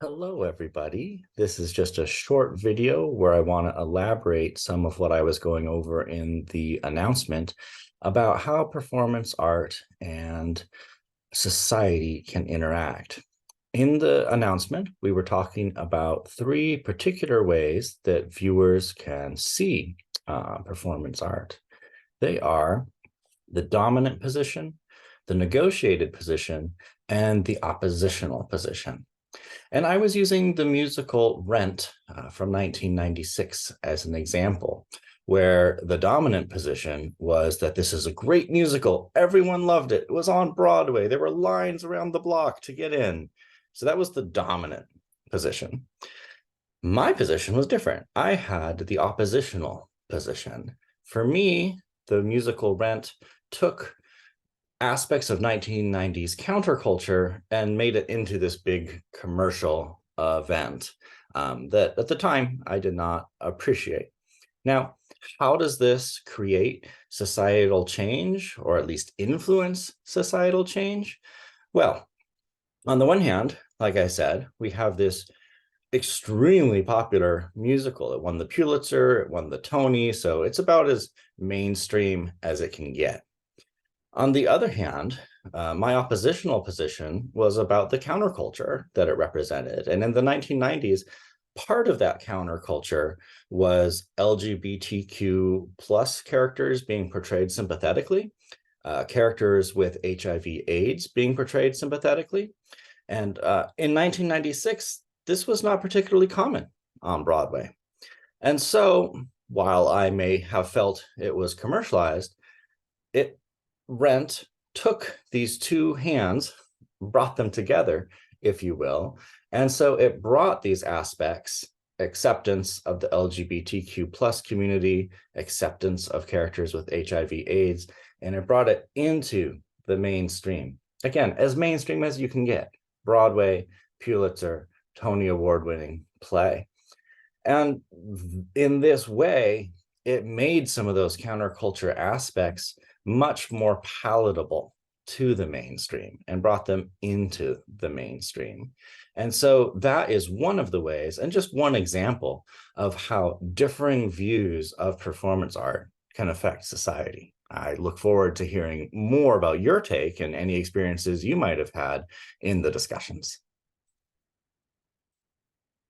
Hello, everybody. This is just a short video where I want to elaborate some of what I was going over in the announcement about how performance art and society can interact. In the announcement, we were talking about three particular ways that viewers can see performance art. They are the dominant position, the negotiated position, and the oppositional position. And I was using the musical Rent from 1996 as an example, where the dominant position was that this is a great musical. Everyone loved it. It was on Broadway. There were lines around the block to get in. So that was the dominant position. My position was different. I had the oppositional position. For me, the musical Rent took aspects of 1990s counterculture and made it into this big commercial event that at the time I did not appreciate. Now, how does this create societal change, or at least influence societal change? Well, on the one hand, like I said, we have this extremely popular musical. It won the Pulitzer, it won the Tony, so it's about as mainstream as it can get. On the other hand, my oppositional position was about the counterculture that it represented. And in the 1990s, part of that counterculture was LGBTQ plus characters being portrayed sympathetically, characters with HIV/AIDS being portrayed sympathetically. And in 1996, this was not particularly common on Broadway. And so while I may have felt it was commercialized, it Rent took these two hands, brought them together, if you will. And so it brought these aspects, acceptance of the LGBTQ plus community, acceptance of characters with HIV/AIDS, and it brought it into the mainstream. Again, as mainstream as you can get. Broadway, Pulitzer, Tony Award-winning play. And in this way, it made some of those counterculture aspects much more palatable to the mainstream and brought them into the mainstream. And so that is one of the ways, and just one example of how differing views of performance art can affect society. I look forward to hearing more about your take and any experiences you might have had in the discussions.